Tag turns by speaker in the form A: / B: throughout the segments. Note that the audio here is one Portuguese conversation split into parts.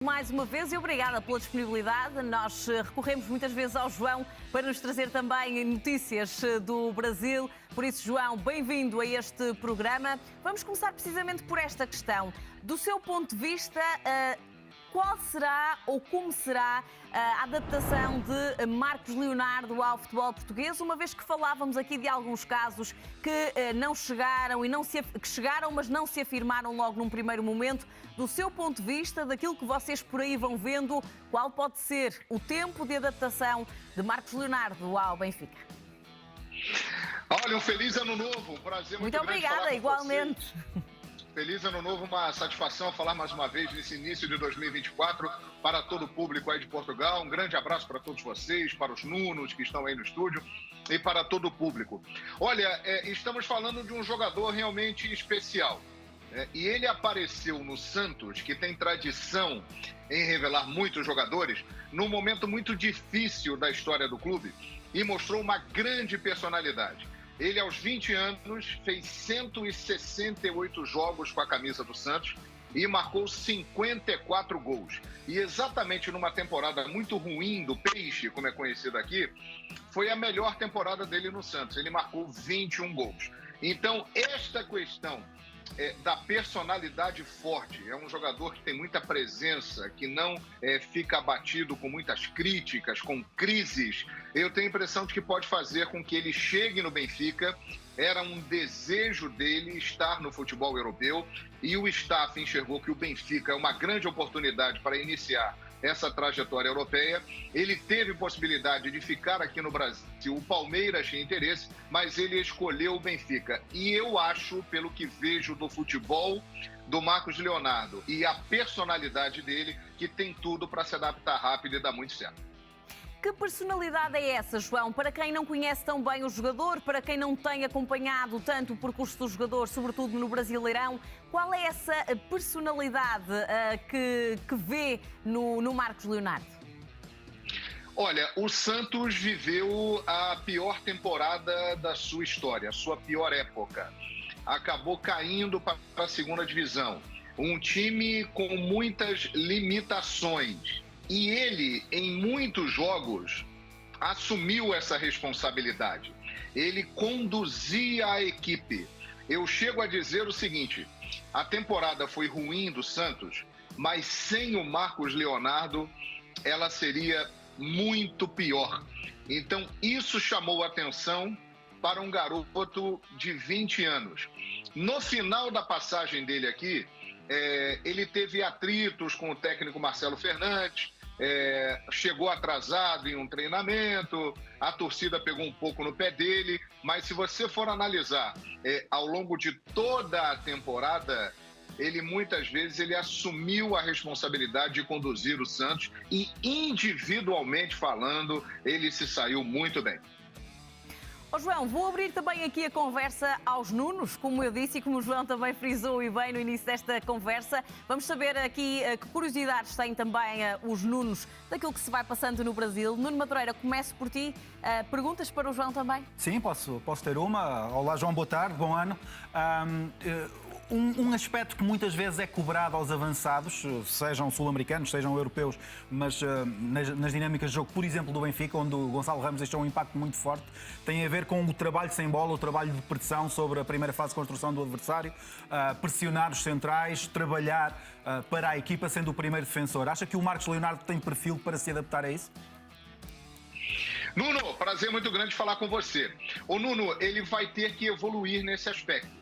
A: Mais uma vez e obrigada pela disponibilidade. Nós recorremos muitas vezes ao João para nos trazer também notícias do Brasil. Por isso, João, bem-vindo a este programa. Vamos começar precisamente por esta questão. Do seu ponto de vista, qual será ou como será a adaptação de Marcos Leonardo ao futebol português, uma vez que falávamos aqui de alguns casos que não chegaram que chegaram, mas não se afirmaram logo num primeiro momento. Do seu ponto de vista, daquilo que vocês por aí vão vendo, qual pode ser o tempo de adaptação de Marcos Leonardo ao Benfica?
B: Olha, um feliz ano novo, um prazer muito grande falar com
A: obrigada, igualmente.
B: vocês. Feliz ano novo, uma satisfação falar mais uma vez nesse início de 2024 para todo o público aí de Portugal. Um grande abraço para todos vocês, para os Nunos que estão aí no estúdio e para todo o público. Olha, estamos falando de um jogador realmente especial. E ele apareceu no Santos, que tem tradição em revelar muitos jogadores, num momento muito difícil da história do clube e mostrou uma grande personalidade. Ele, aos 20 anos, fez 168 jogos com a camisa do Santos e marcou 54 gols. E exatamente numa temporada muito ruim do Peixe, como é conhecido aqui, foi a melhor temporada dele no Santos. Ele marcou 21 gols. Então, esta questão da personalidade forte, é um jogador que tem muita presença, que não fica abatido com muitas críticas, com crises. Eu tenho a impressão de que pode fazer com que ele chegue no Benfica. Era um desejo dele estar no futebol europeu e o staff enxergou que o Benfica é uma grande oportunidade para iniciar essa trajetória europeia. Ele teve possibilidade de ficar aqui no Brasil, o Palmeiras tinha interesse, mas ele escolheu o Benfica. E eu acho, pelo que vejo do futebol do Marcos Leonardo e a personalidade dele, que tem tudo para se adaptar rápido e dar muito certo.
A: Que personalidade é essa, João? Para quem não conhece tão bem o jogador, para quem não tem acompanhado tanto o percurso do jogador, sobretudo no Brasileirão, qual é essa personalidade que vê no Marcos Leonardo?
B: Olha, o Santos viveu a pior temporada da sua história, a sua pior época. Acabou caindo para a segunda divisão. Um time com muitas limitações. E ele, em muitos jogos, assumiu essa responsabilidade. Ele conduzia a equipe. Eu chego a dizer o seguinte: a temporada foi ruim do Santos, mas sem o Marcos Leonardo, ela seria muito pior. Então, isso chamou a atenção para um garoto de 20 anos. No final da passagem dele aqui, ele teve atritos com o técnico Marcelo Fernandes, chegou atrasado em um treinamento, a torcida pegou um pouco no pé dele, mas se você for analisar ao longo de toda a temporada, ele muitas vezes ele assumiu a responsabilidade de conduzir o Santos e individualmente falando, ele se saiu muito bem.
A: João, vou abrir também aqui a conversa aos Nunos, como eu disse e como o João também frisou e bem no início desta conversa. Vamos saber aqui que curiosidades têm também os Nunos daquilo que se vai passando no Brasil. Nuno Madureira, começo por ti. Perguntas para o João também?
C: Sim, posso ter uma. Olá, João, boa tarde, bom ano. Um aspecto que muitas vezes é cobrado aos avançados, sejam sul-americanos, sejam europeus, mas nas dinâmicas de jogo, por exemplo, do Benfica, onde o Gonçalo Ramos deixou um impacto muito forte, tem a ver com o trabalho sem bola, o trabalho de pressão sobre a primeira fase de construção do adversário, pressionar os centrais, trabalhar para a equipa sendo o primeiro defensor. Acha que o Marcos Leonardo tem perfil para se adaptar a isso?
B: Nuno, prazer muito grande falar com você. O Nuno, ele vai ter que evoluir nesse aspecto.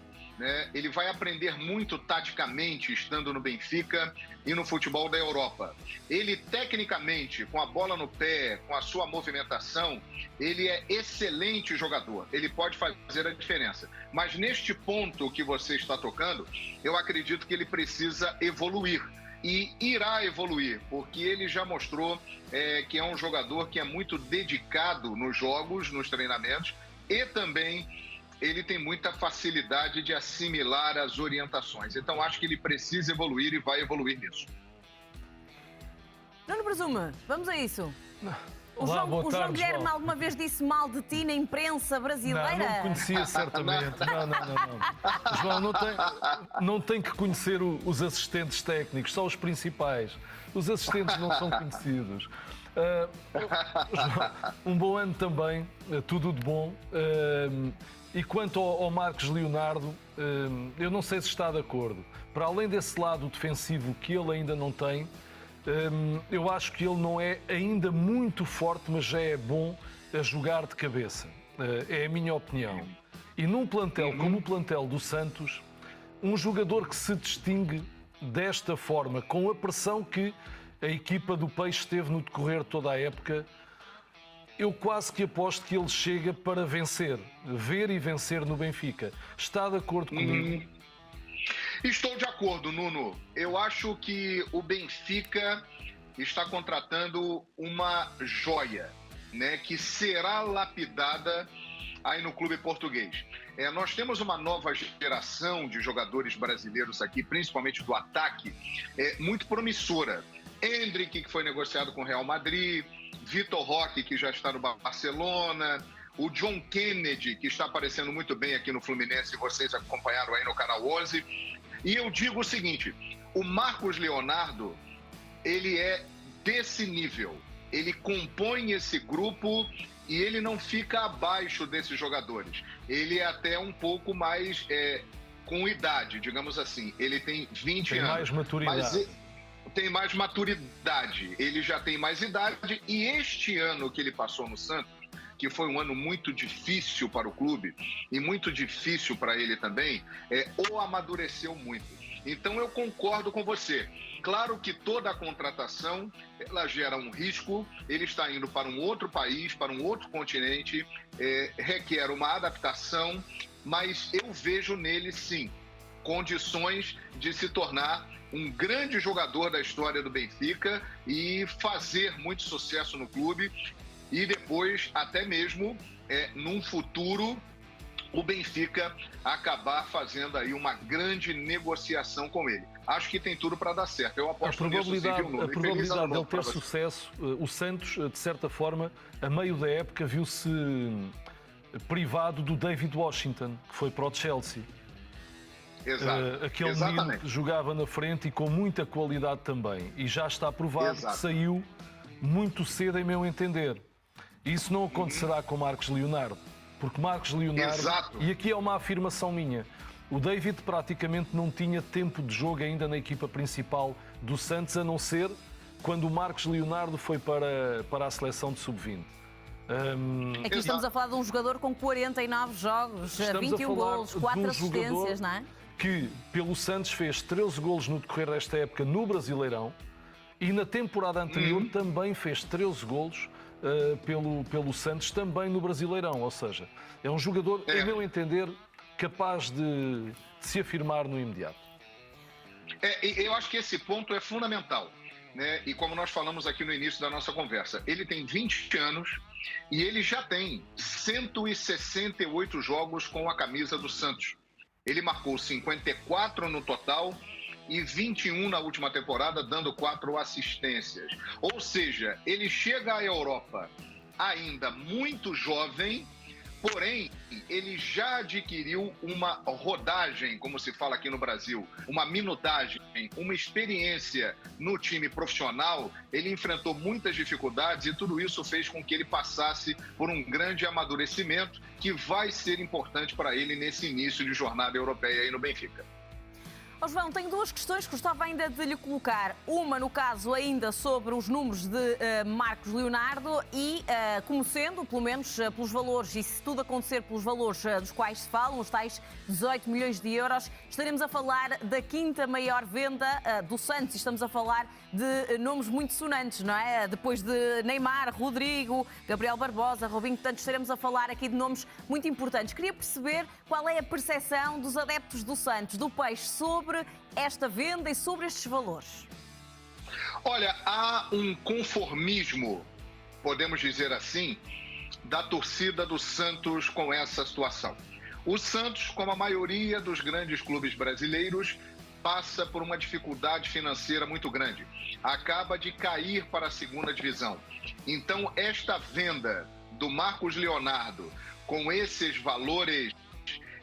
B: Ele vai aprender muito taticamente estando no Benfica e no futebol da Europa. Ele, tecnicamente, com a bola no pé, com a sua movimentação, ele é excelente jogador. Ele pode fazer a diferença. Mas neste ponto que você está tocando, eu acredito que ele precisa evoluir. E irá evoluir, porque ele já mostrou que é um jogador que é muito dedicado nos jogos, nos treinamentos, e também ele tem muita facilidade de assimilar as orientações. Então, acho que ele precisa evoluir e vai evoluir nisso.
A: Nuno Presume, vamos a isso. O João Guilherme alguma vez disse mal de ti na imprensa brasileira?
D: Não me conhecia certamente. Não. João, não tem que conhecer os assistentes técnicos, só os principais. Os assistentes não são conhecidos. João, um bom ano também, tudo de bom. E quanto ao Marcos Leonardo, eu não sei se está de acordo. Para além desse lado defensivo que ele ainda não tem, eu acho que ele não é ainda muito forte, mas já é bom a jogar de cabeça. É a minha opinião. E num plantel como o plantel do Santos, um jogador que se distingue desta forma, com a pressão que a equipa do Peixe teve no decorrer de toda a época, eu quase que aposto que ele chega para vencer, ver e vencer no Benfica. Está de acordo comigo?
B: Estou de acordo, Nuno. Eu acho que o Benfica está contratando uma joia, né, que será lapidada aí no clube português. Nós temos uma nova geração de jogadores brasileiros aqui, principalmente do ataque, muito promissora. Endrick, que foi negociado com o Real Madrid, Vitor Roque, que já está no Barcelona, o John Kennedy, que está aparecendo muito bem aqui no Fluminense, vocês acompanharam aí no Canal 11. E eu digo o seguinte, o Marcos Leonardo, ele é desse nível, ele compõe esse grupo e ele não fica abaixo desses jogadores. Ele é até um pouco mais com idade, digamos assim, ele tem 20 anos.
D: Tem mais maturidade.
B: Tem mais maturidade, ele já tem mais idade e este ano que ele passou no Santos, que foi um ano muito difícil para o clube e muito difícil para ele também, o amadureceu muito. Então eu concordo com você. Claro que toda a contratação, ela gera um risco, ele está indo para um outro país, para um outro continente, requer uma adaptação, mas eu vejo nele, sim, condições de se tornar um grande jogador da história do Benfica e fazer muito sucesso no clube e depois, até mesmo, num futuro, o Benfica acabar fazendo aí uma grande negociação com ele. Acho que tem tudo para dar certo. Eu aposto nisso, sim, viu, Nuno?
D: A probabilidade dele ter sucesso, o Santos, de certa forma, a meio da época, viu-se privado do David Washington, que foi para o Chelsea.
B: Exato.
D: Aquele menino que jogava na frente e com muita qualidade também. E já está provado que saiu muito cedo, em meu entender. Isso não acontecerá com Marcos Leonardo. Porque Marcos Leonardo, e aqui é uma afirmação minha, o David praticamente não tinha tempo de jogo ainda na equipa principal do Santos, a não ser quando o Marcos Leonardo foi para a seleção de sub-20.
A: Aqui estamos a falar de um jogador com 49 jogos, 21 golos, 4 assistências, não é?
D: Que pelo Santos fez 13 golos no decorrer desta época no Brasileirão e na temporada anterior também fez 13 golos pelo Santos, também no Brasileirão. Ou seja, é um jogador, a meu entender, capaz de se afirmar no imediato.
B: Eu acho que esse ponto é fundamental, né? E como nós falamos aqui no início da nossa conversa, ele tem 20 anos e ele já tem 168 jogos com a camisa do Santos. Ele marcou 54 no total e 21 na última temporada, dando 4 assistências. Ou seja, ele chega à Europa ainda muito jovem, porém, ele já adquiriu uma rodagem, como se fala aqui no Brasil, uma minutagem, uma experiência no time profissional. Ele enfrentou muitas dificuldades e tudo isso fez com que ele passasse por um grande amadurecimento que vai ser importante para ele nesse início de jornada europeia aí no Benfica.
A: João, tenho duas questões que gostava ainda de lhe colocar. Uma, no caso, ainda sobre os números de Marcos Leonardo e, como sendo, pelo menos pelos valores, e se tudo acontecer pelos valores dos quais se falam, os tais 18 milhões de euros, estaremos a falar da quinta maior venda do Santos. Estamos a falar de nomes muito sonantes, não é? Depois de Neymar, Rodrigo, Gabriel Barbosa, Robinho, portanto, estaremos a falar aqui de nomes muito importantes. Queria perceber qual é a percepção dos adeptos do Santos, do Peixe, sobre esta venda e sobre estes valores.
B: Olha, há um conformismo, podemos dizer assim, da torcida do Santos com essa situação. O Santos, como a maioria dos grandes clubes brasileiros, passa por uma dificuldade financeira muito grande. Acaba de cair para a segunda divisão. Então, esta venda do Marcos Leonardo com esses valores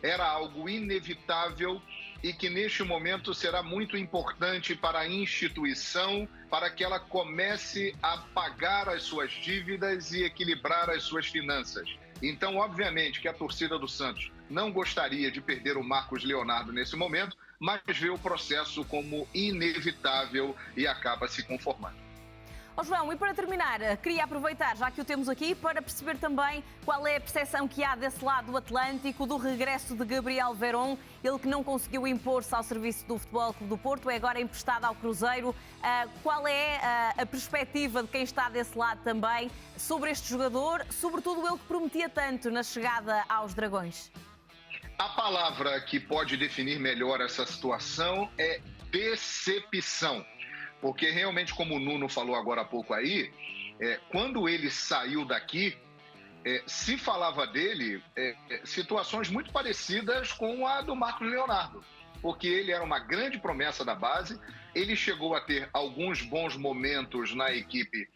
B: era algo inevitável e que neste momento será muito importante para a instituição, para que ela comece a pagar as suas dívidas e equilibrar as suas finanças. Então, obviamente que a torcida do Santos não gostaria de perder o Marcos Leonardo nesse momento, mas vê o processo como inevitável e acaba se conformando.
A: João, e para terminar, queria aproveitar, já que o temos aqui, para perceber também qual é a percepção que há desse lado do Atlântico, do regresso de Gabriel Veron, ele que não conseguiu impor-se ao serviço do Futebol Clube do Porto, é agora emprestado ao Cruzeiro. Qual é a perspectiva de quem está desse lado também sobre este jogador, sobretudo ele que prometia tanto na chegada aos Dragões?
B: A palavra que pode definir melhor essa situação é decepção. Porque realmente, como o Nuno falou agora há pouco aí, quando ele saiu daqui, se falava dele situações muito parecidas com a do Marcos Leonardo. Porque ele era uma grande promessa da base, ele chegou a ter alguns bons momentos na equipe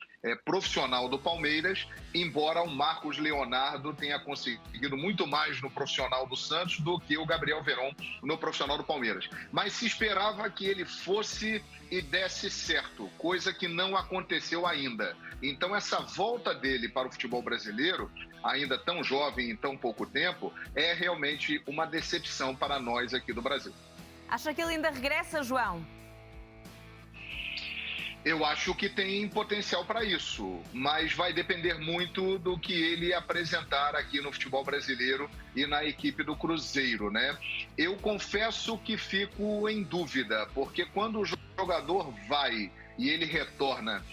B: profissional do Palmeiras, embora o Marcos Leonardo tenha conseguido muito mais no profissional do Santos do que o Gabriel Veron no profissional do Palmeiras. Mas se esperava que ele fosse e desse certo, coisa que não aconteceu ainda. Então essa volta dele para o futebol brasileiro, ainda tão jovem em tão pouco tempo, é realmente uma decepção para nós aqui do Brasil.
A: Acha que ele ainda regressa, João?
B: Eu acho que tem potencial para isso, mas vai depender muito do que ele apresentar aqui no futebol brasileiro e na equipe do Cruzeiro, né? Eu confesso que fico em dúvida, porque quando o jogador vai e ele retorna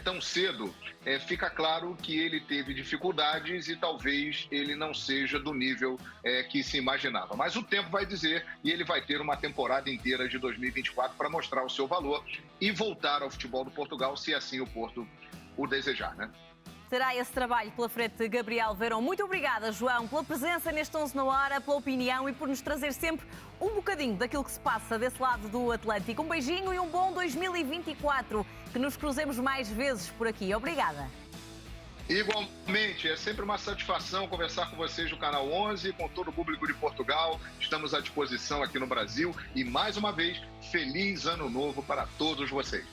B: tão cedo, fica claro que ele teve dificuldades e talvez ele não seja do nível que se imaginava. Mas o tempo vai dizer, e ele vai ter uma temporada inteira de 2024 para mostrar o seu valor e voltar ao futebol do Portugal, se assim o Porto o desejar, né?
A: Terá esse trabalho pela frente de Gabriel Veron. Muito obrigada, João, pela presença neste 11 na Hora, pela opinião e por nos trazer sempre um bocadinho daquilo que se passa desse lado do Atlântico. Um beijinho e um bom 2024. Que nos cruzemos mais vezes por aqui. Obrigada.
B: Igualmente, é sempre uma satisfação conversar com vocês no Canal 11, com todo o público de Portugal. Estamos à disposição aqui no Brasil e, mais uma vez, feliz ano novo para todos vocês.